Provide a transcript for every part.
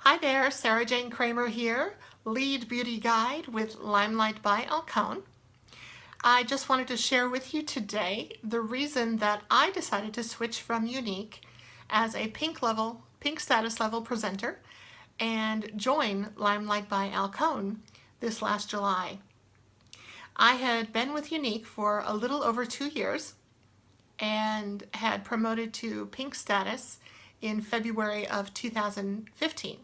Hi there, Sarah Jane Kramer here, lead beauty guide with LimeLight by Alcone. I just wanted to share with you today the reason that I decided to switch from Younique as a pink status level presenter and join LimeLight by Alcone this last July. I had been with Younique for a little over 2 years and had promoted to pink status in February of 2015.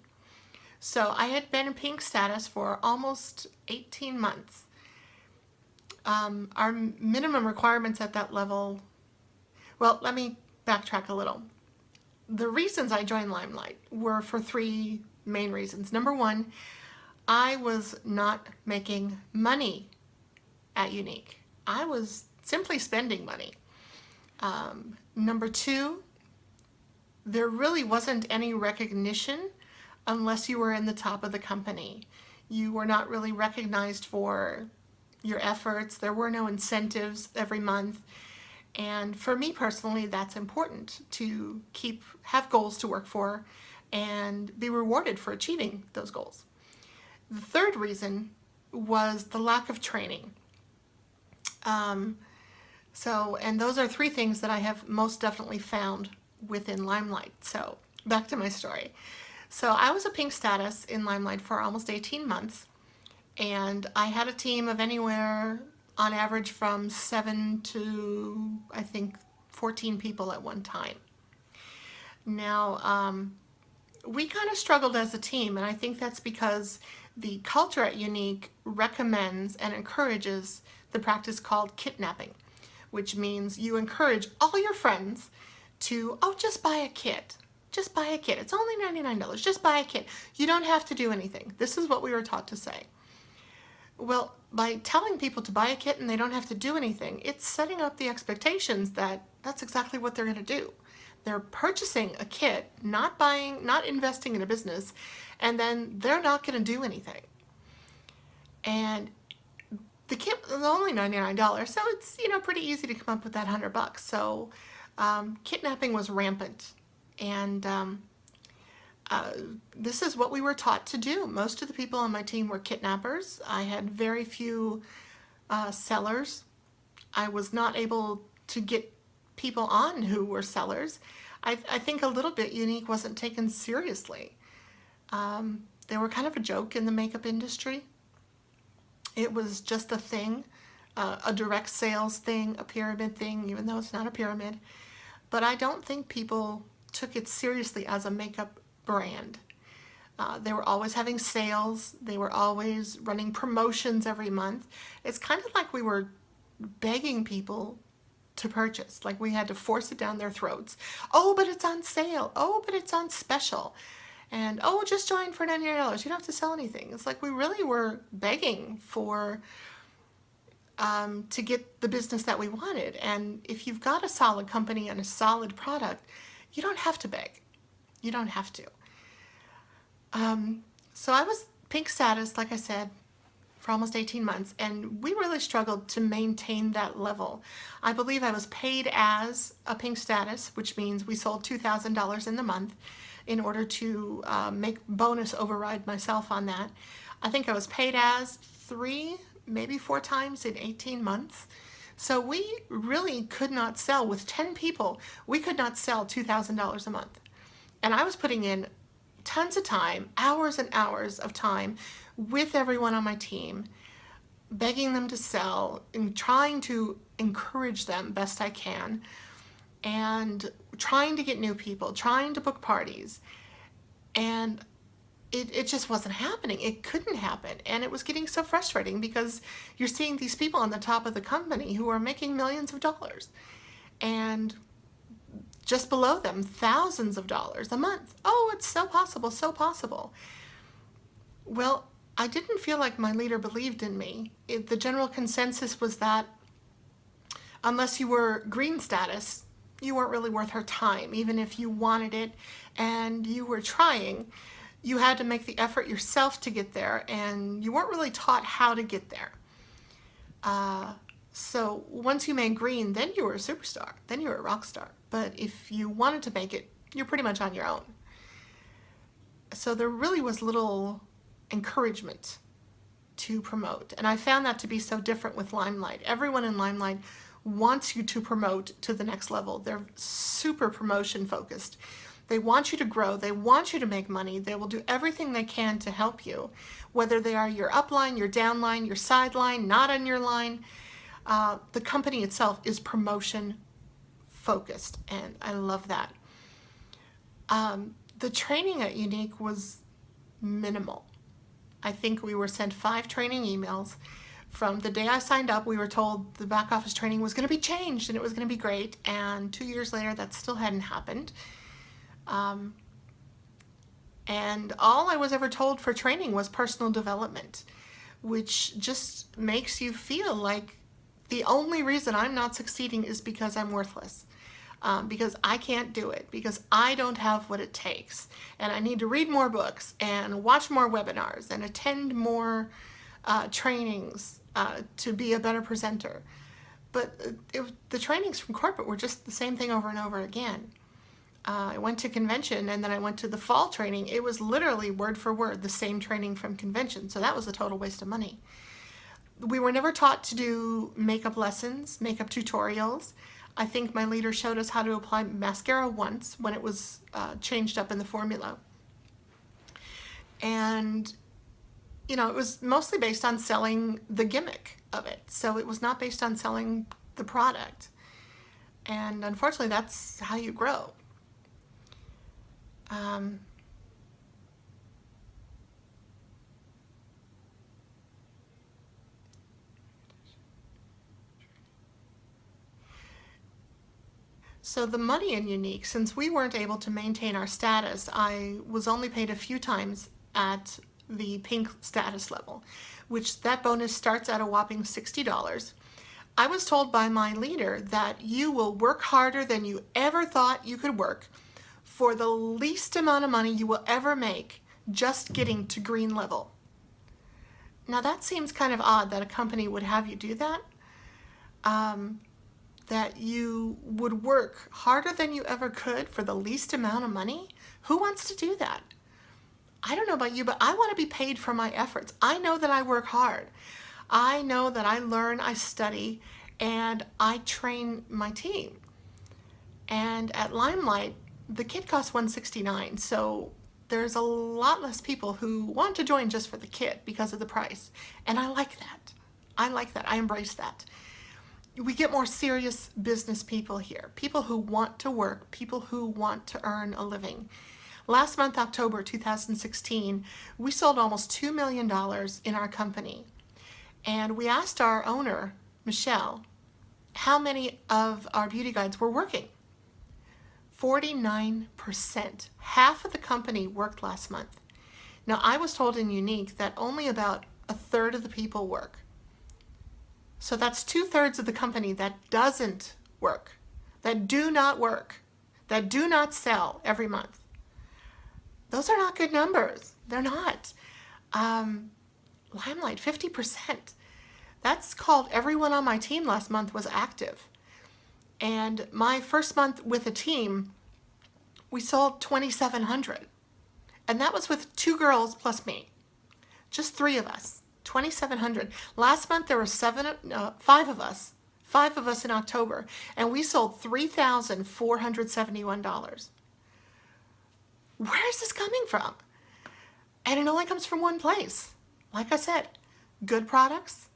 So I had been in pink status for almost 18 months. Our minimum requirements at that level, well, let me backtrack a little. The reasons I joined LimeLight were for 3 main reasons. Number 1, I was not making money at Younique. I was simply spending money. Number 2, there really wasn't any recognition unless you were in the top of the company. You were not really recognized for your efforts. There were no incentives every month. And for me personally, that's important to have goals to work for and be rewarded for achieving those goals. The third reason was the lack of training. And those are 3 things that I have most definitely found within LimeLight. So back to my story. So I was a pink status in LimeLight for almost 18 months, and I had a team of anywhere on average from 7 to I think 14 people at one time. Now, we kind of struggled as a team, and I think that's because the culture at Younique recommends and encourages the practice called kidnapping, which means you encourage all your friends to, oh, just buy a kit. Just buy a kit. It's only $99. Just buy a kit. You don't have to do anything. This is what we were taught to say. Well, by telling people to buy a kit and they don't have to do anything, it's setting up the expectations that that's exactly what they're going to do. They're purchasing a kit, not investing in a business, and then they're not going to do anything. And the kit was only $99, so it's, pretty easy to come up with that $100. So kidnapping was rampant. And this is what we were taught to do. Most of the people on my team were kidnappers. I had very few sellers. I was not able to get people on who were sellers. I think a little bit Younique wasn't taken seriously. They were kind of a joke in the makeup industry. It was just a thing, a direct sales thing, a pyramid thing, even though it's not a pyramid. But I don't think people took it seriously as a makeup brand. They were always having sales. They were always running promotions every month. It's kind of like we were begging people to purchase, like we had to force it down their throats. Oh, but it's on sale. Oh, but it's on special. And oh, just join for $99. You don't have to sell anything. It's like we really were begging for to get the business that we wanted. And if you've got a solid company and a solid product, you don't have to beg. You don't have to. So I was pink status, like I said, for almost 18 months, and we really struggled to maintain that level. I believe I was paid as a pink status, which means we sold $2,000 in the month in order to make bonus override myself on that. I think I was paid as 3, maybe 4 times in 18 months. So we really could not sell, with 10 people, we could not sell $2,000 a month. And I was putting in tons of time, hours and hours of time with everyone on my team, begging them to sell and trying to encourage them best I can, and trying to get new people, trying to book parties. And it just wasn't happening. It couldn't happen. And it was getting so frustrating because you're seeing these people on the top of the company who are making millions of dollars. And just below them, thousands of dollars a month. Oh, it's so possible, so possible. Well, I didn't feel like my leader believed in me. The general consensus was that unless you were green status, you weren't really worth her time. Even if you wanted it and you were trying, you had to make the effort yourself to get there, and you weren't really taught how to get there. So once you made green, then you were a superstar, then you were a rock star. But if you wanted to make it, you're pretty much on your own. So there really was little encouragement to promote. And I found that to be so different with LimeLight. Everyone in LimeLight wants you to promote to the next level. They're super promotion focused. They want you to grow. They want you to make money. They will do everything they can to help you, whether they are your upline, your downline, your sideline, not on your line. The company itself is promotion focused, and I love that. The training at Younique was minimal. I think we were sent 5 training emails. From the day I signed up, we were told the back office training was going to be changed and it was going to be great. And 2 years later, that still hadn't happened. And all I was ever told for training was personal development, which just makes you feel like the only reason I'm not succeeding is because I'm worthless. Because I can't do it, because I don't have what it takes, and I need to read more books and watch more webinars and attend more trainings to be a better presenter. But the trainings from corporate were just the same thing over and over again. I went to convention and then I went to the fall training. It was literally word for word the same training from convention, so that was a total waste of money. We were never taught to do makeup lessons, makeup tutorials. I think my leader showed us how to apply mascara once when it was changed up in the formula. And, you know, it was mostly based on selling the gimmick of it. So it was not based on selling the product. And unfortunately, that's how you grow. So the money in Younique, since we weren't able to maintain our status, I was only paid a few times at the pink status level, which that bonus starts at a whopping $60. I was told by my leader that you will work harder than you ever thought you could work for the least amount of money you will ever make just getting to green level. Now that seems kind of odd that a company would have you do that. That you would work harder than you ever could for the least amount of money? Who wants to do that? I don't know about you, but I want to be paid for my efforts. I know that I work hard. I know that I learn, I study, and I train my team. And at LimeLight, the kit costs $169, so there's a lot less people who want to join just for the kit because of the price. And I like that. I like that. I embrace that. We get more serious business people here, people who want to work, people who want to earn a living. Last month, October 2016, we sold almost $2 million in our company. And we asked our owner, Michelle, how many of our beauty guides were working. 49%. Half of the company worked last month. Now, I was told in Younique that only about a third of the people work. So that's 2/3 of the company that doesn't work, that do not work, that do not sell every month. Those are not good numbers. They're not. LimeLight, 50%. That's called everyone on my team last month was active. And my first month with a team, we sold 2,700. And that was with 2 girls plus me. Just 3 of us. 2,700. Last month there were 5 of us. 5 of us in October, and we sold $3,471. Where is this coming from? And it only comes from one place. Like I said, good products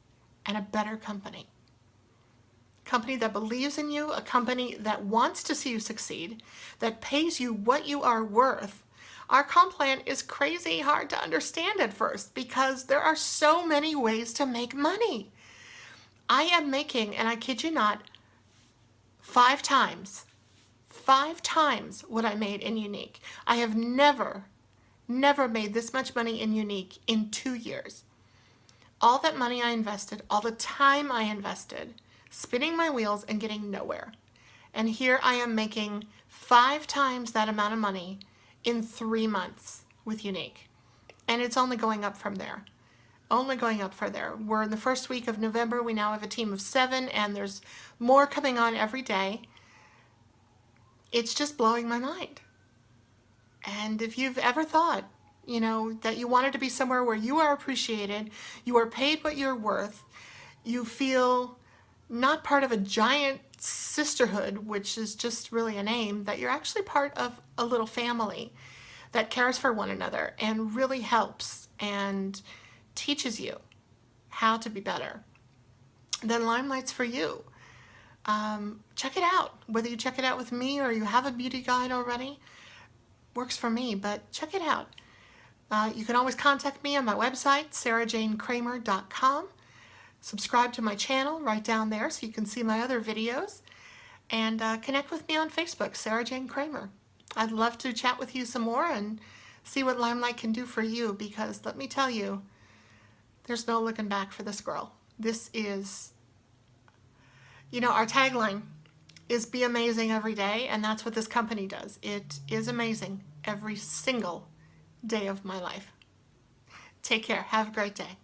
and a better company. Company that believes in you, a company that wants to see you succeed, that pays you what you are worth. Our comp plan is crazy hard to understand at first because there are so many ways to make money. I am making, and I kid you not, 5 times what I made in Younique. I have never made this much money in Younique in 2 years. All that money I invested, all the time I invested, spinning my wheels and getting nowhere. And here I am making 5 times that amount of money in 3 months with Younique. And it's only going up from there. Only going up from there. We're in the first week of November. We now have a team of 7, and there's more coming on every day. It's just blowing my mind. And if you've ever thought you know, that you wanted to be somewhere where you are appreciated, you are paid what you're worth, you feel not part of a giant sisterhood, which is just really a name, that you're actually part of a little family that cares for one another and really helps and teaches you how to be better, then LimeLight's for you. Check it out. Whether you check it out with me or you have a beauty guide already, works for me, but check it out. You can always contact me on my website, sarahjanekramer.com. Subscribe to my channel right down there so you can see my other videos. And connect with me on Facebook, Sarah Jane Kramer. I'd love to chat with you some more and see what LimeLight can do for you, because let me tell you, there's no looking back for this girl. This is, you know, our tagline is be amazing every day, and that's what this company does. It is amazing every single day of my life. Take care. Have a great day.